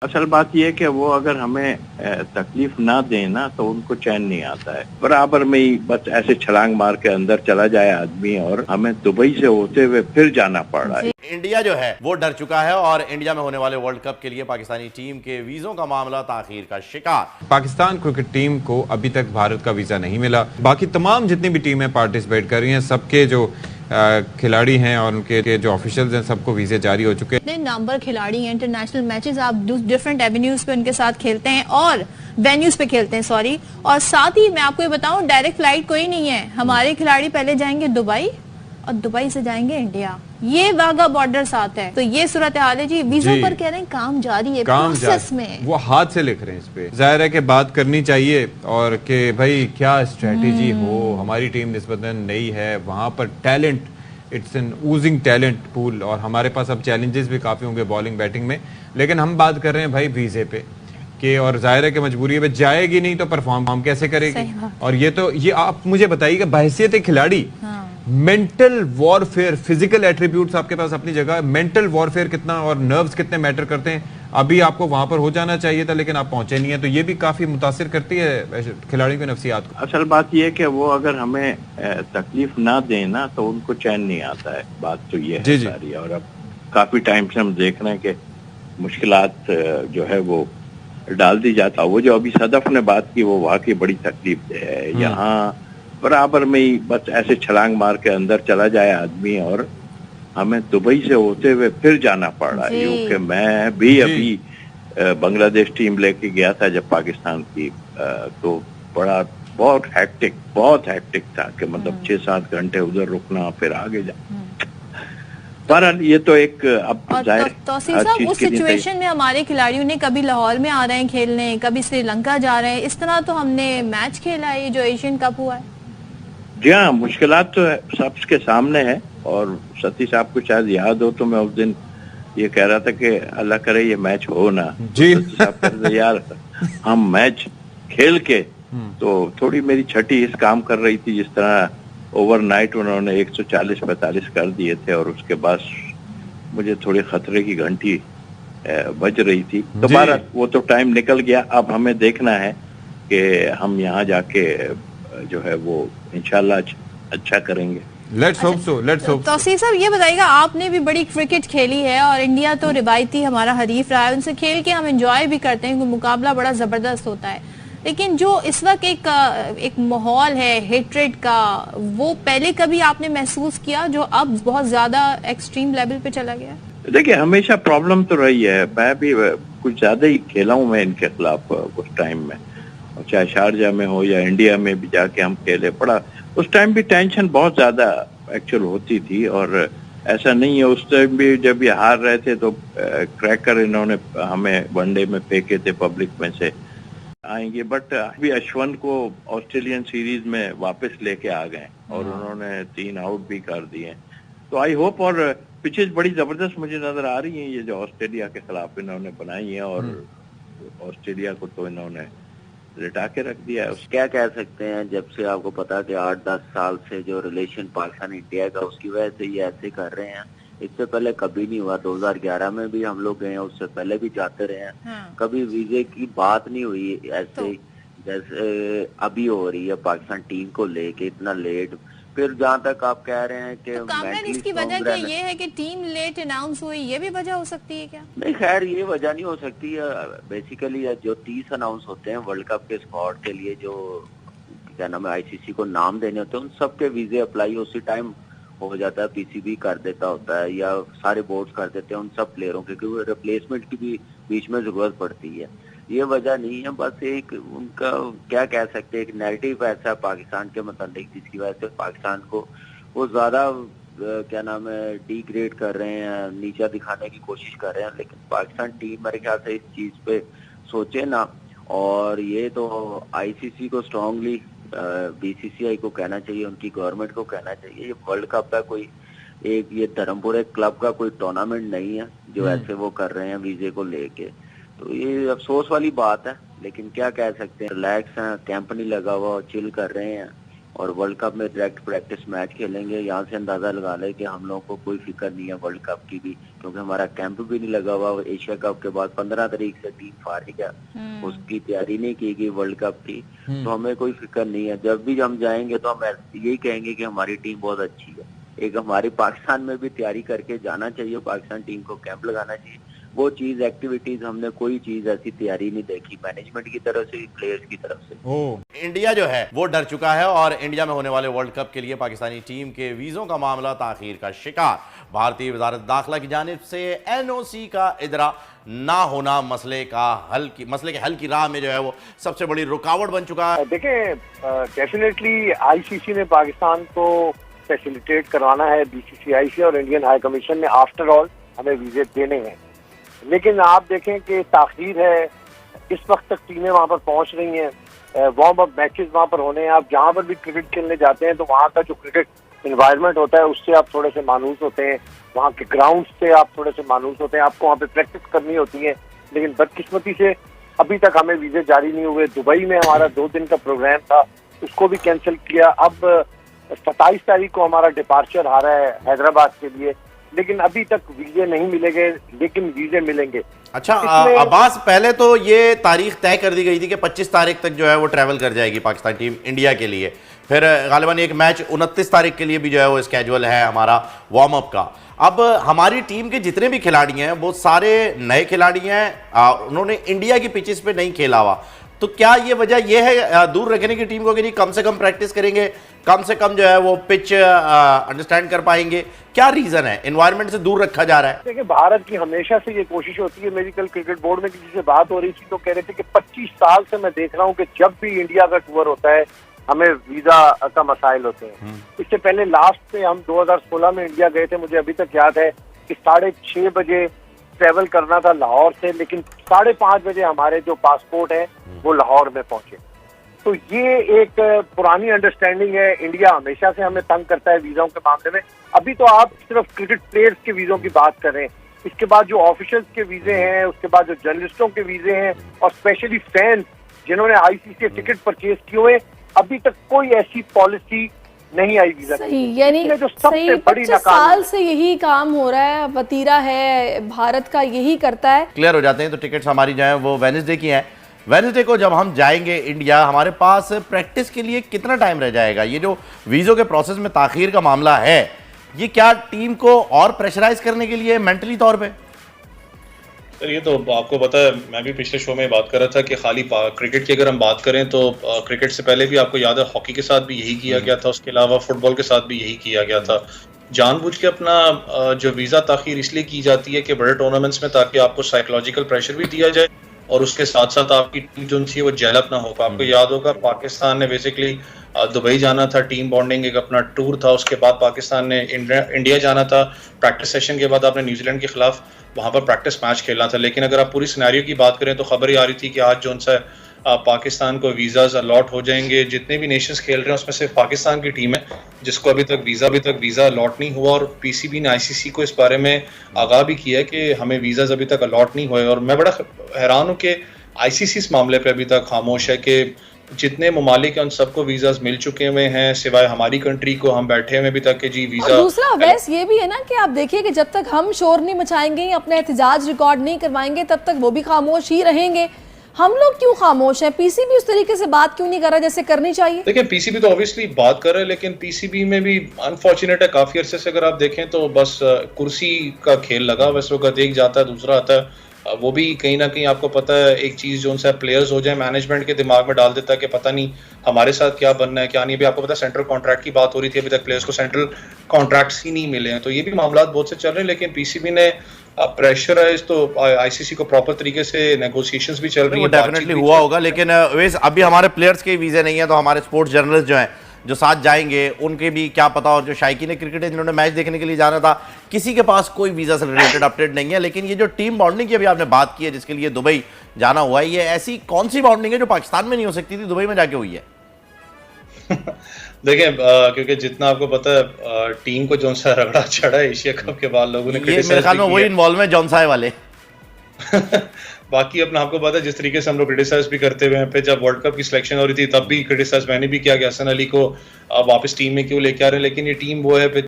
असल बात यह है कि वो अगर हमें तकलीफ ना दें ना तो उनको चैन नहीं आता है। बराबर में ही बस ऐसे छलांग मार के अंदर चला जाए आदमी और हमें दुबई से होते हुए फिर जाना पड़ रहा है। इंडिया जो है वो डर चुका है और इंडिया में होने वाले वर्ल्ड कप के लिए पाकिस्तानी टीम के वीजों का मामला ताखीर का शिकार। पाकिस्तान क्रिकेट टीम को अभी तक भारत का वीजा नहीं मिला। बाकी तमाम जितनी भी टीमें पार्टिसिपेट कर रही हैं सबके जो खिलाड़ी हैं और उनके जो ऑफिशियल्स हैं सबको वीजे जारी हो चुके हैं। इतने नंबर खिलाड़ी हैं, इंटरनेशनल मैचेस आप डिफरेंट एवेन्यूज पे उनके साथ खेलते हैं और वेन्यूज पे खेलते हैं सॉरी। और साथ ही मैं आपको ये बताऊं डायरेक्ट फ्लाइट कोई नहीं है। हमारे खिलाड़ी पहले जाएंगे दुबई और दुबई से जाएंगे इंडिया, ये वाघा बॉर्डर साथ है। तो ये सूरत हाल है जी। वीजों पर कह रहे हैं काम जारी है, प्रोसेस में वो हाथ से लिख रहे हैं इस पे। जाहिर है कि बात करनी चाहिए और कि भाई क्या स्ट्रेटेजी हो। हमारी टीम निस्बतन नई है, वहां पर talent it's an oozing talent pool और हमारे पास अब चैलेंजेस भी काफी होंगे बॉलिंग बैटिंग में। लेकिन हम बात कर रहे हैं भाई वीजे पे कि और जाहिर है कि मजबूरी है, जाएगी नहीं तो परफॉर्म हम कैसे करेगी। और ये आप मुझे बताइए कि बहैसियत खिलाड़ी मेंटल वॉरफेयर, फिजिकल एट्रीब्यूट्स आपके पास अपनी जगह, मेंटल वॉरफेयर कितना और नर्व्स कितने मैटर करते हैं। अभी आपको वहां पर हो जाना चाहिए था लेकिन आप पहुंचे नहीं है, तो ये भी काफी मुतासिर करती है खिलाड़ियों की नफ्सियात को। असल बात यह है कि वो अगर हमें तकलीफ ना दें ना तो उनको चैन नहीं आता है। बात तो ये है सारी। और अब काफी टाइम से हम देख रहे हैं कि मुश्किलात जो है वो डाल दी जाता। वो जो अभी सदफ ने बात की वो वाकई बड़ी तकलीफ है। यहाँ बराबर में ही बस ऐसे छलांग मार के अंदर चला जाए आदमी और हमें दुबई से होते हुए फिर जाना पड़ रहा है। क्योंकि मैं भी अभी बांग्लादेश टीम लेके गया था जब पाकिस्तान की, तो बड़ा बहुत हैक्टिक था कि मतलब 6-7 घंटे उधर रुकना फिर आगे जाना। बहरहाल ये तो एक अब जाहिर तौसीफ साहब उस सिचुएशन में हमारे खिलाड़ियों ने कभी लाहौर में आ रहे हैं खेलने, कभी श्रीलंका जा रहे हैं, इस तरह तो हमने मैच खेला है जो एशियन कप हुआ है। जी हाँ, मुश्किलात तो सबके सामने है। और सती साहब को शायद याद हो तो मैं उस दिन ये कह रहा था कि अल्लाह करे ये मैच हो ना। जी सती साहब कह रहे थे यार हम मैच खेल के, तो थोड़ी मेरी छठी इस काम कर रही थी जिस तरह ओवरनाइट उन्होंने 140-45 कर दिए थे और उसके बाद मुझे थोड़ी खतरे की घंटी बज रही थी। तो बारह वो तो टाइम निकल गया। अब हमें देखना है कि हम यहाँ जाके जो है वो इंशाल्लाह अच्छा करेंगे। Let's hope so, let's hope. Tauseef साहब ये बताइएगा, आपने भी बड़ी क्रिकेट खेली है और इंडिया तो रिवायती हमारा हरीफ रहा है, उनसे खेल के हम एंजॉय भी करते हैं क्योंकि मुकाबला बड़ा जबरदस्त होता है। लेकिन जो इस वक्त एक माहौल है हेट्रेड का, वो पहले कभी आपने महसूस किया जो अब बहुत ज्यादा एक्सट्रीम लेवल पे चला गया? देखिए हमेशा प्रॉब्लम तो रही है। मैं भी कुछ ज्यादा ही खेला हूँ मैं इनके खिलाफ उस टाइम में, चाहे शारजा में हो या इंडिया में भी जाके हम खेले। पड़ा उस टाइम भी टेंशन बहुत ज्यादा एक्चुअल होती थी। और ऐसा नहीं है, उस टाइम भी जब ये हार रहे थे तो क्रैकर इन्होंने हमें वनडे में फेंके थे पब्लिक में से आएंगे। बट अभी अश्वन को ऑस्ट्रेलियन सीरीज में वापस लेके आ गए और उन्होंने 3 आउट भी कर दिए। तो आई होप, और पिचेस बड़ी जबरदस्त मुझे नजर आ रही है ये जो ऑस्ट्रेलिया के खिलाफ इन्होंने बनाई है। और ऑस्ट्रेलिया को तो इन्होंने लिटा के रख दिया है। क्या कह सकते हैं, जब से आपको पता कि 8-10 साल से जो रिलेशन पाकिस्तान इंडिया का उसकी वजह से ये ऐसे कर रहे हैं। इससे पहले कभी नहीं हुआ। 2011 में भी हम लोग गए हैं, उससे पहले भी जाते रहे हैं। कभी वीजे की बात नहीं हुई ऐसे जैसे अभी हो रही है पाकिस्तान टीम को लेके इतना लेट। फिर जहाँ तक आप कह रहे हैं कि तो इसकी वजह क्या ये है कि टीम लेट अनाउंस हुई, ये भी वजह हो सकती है क्या? नहीं, खैर ये वजह नहीं हो सकती है। बेसिकली जो 30 अनाउंस होते हैं वर्ल्ड कप के स्क्वाड के लिए, जो क्या नाम है आईसीसी को नाम देने होते हैं, उन सबके वीजे अप्लाई उसी टाइम हो जाता है। पीसीबी कर देता होता है या सारे बोर्ड कर देते हैं उन सब प्लेयरों के, क्योंकि रिप्लेसमेंट की भी बीच में जरूरत पड़ती है। ये वजह नहीं है, बस एक उनका क्या कह सकते हैं एक नैरेटिव ऐसा है पाकिस्तान के मतलब जिसकी वजह से पाकिस्तान को वो ज्यादा क्या नाम है डिग्रेड कर रहे हैं, नीचा दिखाने की कोशिश कर रहे हैं। लेकिन पाकिस्तान टीम मेरे ख्याल से इस चीज पे सोचे ना। और ये तो आईसीसी को स्ट्रांगली, बीसीसीआई को कहना चाहिए, उनकी गवर्नमेंट को कहना चाहिए, ये वर्ल्ड कप का कोई एक ये धर्मपुर क्लब का कोई टूर्नामेंट नहीं है जो ऐसे वो कर रहे हैं वीजे को लेके। तो ये अफसोस वाली बात है। लेकिन क्या कह सकते हैं, रिलैक्स हैं, कैंप नहीं लगा हुआ, चिल कर रहे हैं और वर्ल्ड कप में डायरेक्ट प्रैक्टिस मैच खेलेंगे। यहाँ से अंदाजा लगा ले कि हम लोगों को कोई फिक्र नहीं है वर्ल्ड कप की भी, क्योंकि हमारा कैंप भी नहीं लगा हुआ। एशिया कप के बाद 15 तारीख से टीम फारिग है, उसकी तैयारी नहीं की गई वर्ल्ड कप की, तो हमें कोई फिक्र नहीं है। जब भी हम जाएंगे तो हम यही कहेंगे कि हमारी टीम बहुत अच्छी है। एक हमारी पाकिस्तान में भी तैयारी करके जाना चाहिए, पाकिस्तान टीम को कैंप लगाना चाहिए। वो चीज एक्टिविटीज हमने कोई चीज ऐसी तैयारी नहीं देखी मैनेजमेंट की तरफ से, प्लेयर्स की तरफ से। इंडिया जो है वो डर चुका है और इंडिया में होने वाले वर्ल्ड कप के लिए पाकिस्तानी टीम के वीजों का मामला ताखीर का शिकार। भारतीय वजारत दाखिला की जानिब से एनओसी का इदरा ना होना मसले के हल की राह में जो है वो सबसे बड़ी रुकावट बन चुका है। देखें, डेफिनेटली आईसीसी ने पाकिस्तान को फैसिलिटेट करवाना है, बीसीसीआई से और इंडियन हाई कमीशन ने आफ्टर ऑल हमें वीजे देने हैं। लेकिन आप देखें कि ताखीर है, इस वक्त तक टीमें वहां पर पहुंच रही हैं, वार्म अप मैचेस वहां पर होने हैं। आप जहां पर भी क्रिकेट खेलने जाते हैं तो वहां का जो क्रिकेट एनवायरनमेंट होता है उससे आप थोड़े से मानूस होते हैं, वहां के ग्राउंड से आप थोड़े से मानूस होते हैं, आपको वहां पे प्रैक्टिस करनी होती है। लेकिन बदकिस्मती से अभी तक हमें वीजे जारी नहीं हुए। दुबई में हमारा 2 दिन का प्रोग्राम था, उसको भी कैंसिल किया। अब 27 तारीख को हमारा डिपार्चर आ रहा है हैदराबाद के लिए, लेकिन अभी तक वीजे नहीं मिलेंगे, लेकिन वीजे मिलेंगे। अच्छा अब्बास, पहले तो ये तारीख तय कर दी गई थी कि 25 तारीख तक जो है वो ट्रैवल कर जाएगी पाकिस्तान टीम इंडिया के लिए। फिर गालिबन एक मैच 29 तारीख के लिए भी जो है वो स्केड्यूल है हमारा वार्म अप का। अब हमारी टीम के जितने भी खिलाड़ी हैं वो सारे नए खिलाड़ी हैं, उन्होंने इंडिया की पिचेस पे नहीं खेला हुआ। तो क्या ये वजह ये है दूर रखने की टीम को कि नहीं कम से कम प्रैक्टिस करेंगे, कम से कम जो है वो पिच अंडरस्टैंड कर पाएंगे? क्या रीजन है एनवायरनमेंट से दूर रखा जा रहा है? देखिए, भारत की हमेशा से ये कोशिश होती है। मेरी कल क्रिकेट बोर्ड में किसी से बात हो रही थी तो कह रहे थे कि 25 साल से मैं देख रहा हूँ कि जब भी इंडिया का टूर होता है हमें वीजा का मसाइल होते हैं। इससे पहले लास्ट में हम 2016 में इंडिया गए थे, मुझे अभी तक याद है कि 6:30 बजे ट्रेवल करना था लाहौर से, लेकिन 5:30 बजे हमारे जो पासपोर्ट है वो लाहौर में पहुंचे। तो ये एक पुरानी अंडरस्टैंडिंग है। इंडिया हमेशा से हमें तंग करता है वीज़ों के मामले में। अभी तो आप सिर्फ क्रिकेट प्लेयर्स के वीज़ों की बात कर रहे हैं, इसके बाद जो ऑफिशियल्स के वीज़े हैं, उसके बाद जो जर्नलिस्टों के वीज़े हैं और स्पेशली फैंस जिन्होंने आईसीसी टिकट परचेज किए हुए, अभी तक कोई ऐसी पॉलिसी नहीं आई वीजा सही, यानी जो सबसे बड़ी 25 साल से यही काम हो रहा है, वतीरा है भारत का, यही करता है। क्लियर हो जाते हैं तो टिकट्स हमारी जो है वो वेडनेसडे की हैं। वेडनेसडे को जब हम जाएंगे इंडिया, हमारे पास प्रैक्टिस के लिए कितना टाइम रह जाएगा? ये जो वीज़ों के प्रोसेस में ताखीर का मामला है, ये क्या टीम को और प्रेशराइज करने के लिए मेंटली तौर पे? सर ये तो आपको पता है, मैं भी पिछले शो में बात कर रहा था कि खाली क्रिकेट की अगर हम बात करें तो क्रिकेट से पहले भी आपको याद है हॉकी के साथ भी यही किया गया था, उसके अलावा फुटबॉल के साथ भी यही किया गया था। जानबूझ के अपना जो वीज़ा ताखीर इसलिए की जाती है कि बड़े टूर्नामेंट्स में, ताकि आपको साइकोलॉजिकल प्रेशर भी दिया जाए और उसके साथ साथ आपकी टीम जो थी वो जेलअप ना हो। आपको याद होगा पाकिस्तान ने बेसिकली दुबई जाना था, टीम बॉन्डिंग एक अपना टूर था, उसके बाद पाकिस्तान ने इंडिया जाना था, प्रैक्टिस सेशन के बाद आपने न्यूजीलैंड के खिलाफ वहाँ पर प्रैक्टिस मैच खेलना था। लेकिन अगर आप पूरी सिनेरियो की बात करें तो खबर ही आ रही थी कि आज जो सा पाकिस्तान को वीज़ाज अलॉट हो जाएंगे। जितने भी नेशंस खेल रहे हैं उसमें सिर्फ पाकिस्तान की टीम है जिसको अभी तक वीज़ा अलॉट नहीं हुआ, और पीसीबी ने आईसीसी को इस बारे में आगाह भी किया कि हमें वीज़ाज अभी तक अलॉट नहीं हुए। और मैं बड़ा हैरान हूँ कि आईसीसी इस मामले पर अभी तक खामोश है कि जितने ममालिक हैं उन सबको वीज़ाज मिल चुके हुए हैं, सिवाय हमारी कंट्री को। हम बैठे हुए अभी तक कि जी वीज़ा। दूसरा वैस ये भी है ना कि आप देखिए कि जब तक हम शोर नहीं मचाएंगे, अपना एहतजाज रिकॉर्ड नहीं करवाएंगे, तब तक वो भी खामोश ही रहेंगे। हम लोग क्यों खामोश हैं? पीसीबी उस तरीके से बात क्यों नहीं कर रहा जैसे करनी चाहिए? देखिए, पीसीबी तो ऑब्वियसली बात कर रहे हैं, लेकिन पीसीबी में भी अनफॉर्चुनेट है, काफी अरसे से अगर आप देखें तो बस कुर्सी का खेल लगा। वैसे वक्त एक जाता है दूसरा आता है। वो भी कहीं ना कहीं आपको पता है एक चीज जो उनसे प्लेयर्स हो जाए मैनेजमेंट के दिमाग में डाल देता है कि पता नहीं हमारे साथ क्या बनना है क्या नहीं। अभी आपको पता है सेंट्रल कॉन्ट्रैक्ट की बात हो रही थी, अभी तक प्लेयर्स को सेंट्रल कॉन्ट्रैक्ट्स ही नहीं मिले हैं। तो ये भी मामला बहुत से चल रहे हैं, लेकिन पीसीबी ने प्रेशराइज तो आईसीसी को प्रॉपर तरीके से नेगोशिएशंस भी चल रही है, डेफिनेटली हुआ होगा। लेकिन अभी हमारे प्लेयर्स के वीजे नहीं है, तो हमारे स्पोर्ट्स जर्नलिस्ट जो हैं जो साथ जाएंगे उनके भी क्या पता। और जो शायकीन क्रिकेट है जिन्होंने मैच देखने के लिए जाना था, किसी के पास कोई वीजा से रिलेटेड अपडेट नहीं है। लेकिन ये जो टीम बॉन्डिंग की अभी आपने बात की है जिसके लिए दुबई जाना हुआ है, ये ऐसी कौन सी बॉन्डिंग है जो पाकिस्तान में नहीं हो सकती थी, दुबई में जाके हुई है? देखिए, क्योंकि जितना आपको पता है टीम को जो सा रगड़ा चढ़ा है एशिया कप के बाद लोगों ने, मेरे ख्याल में वही इन्वॉल्व है जॉनसाय वाले। बाकी अपना आपको पता है जिस तरीके से हम लोग क्रिटिसाइज भी करते हुए हैं, फिर जब वर्ल्ड कप की सिलेक्शन हो रही थी तब भी क्रिटिसाइज मैंने भी किया कि हसन अली को वापस टीम में क्यों लेके आ रहे हैं, लेकिन ये टीम वो है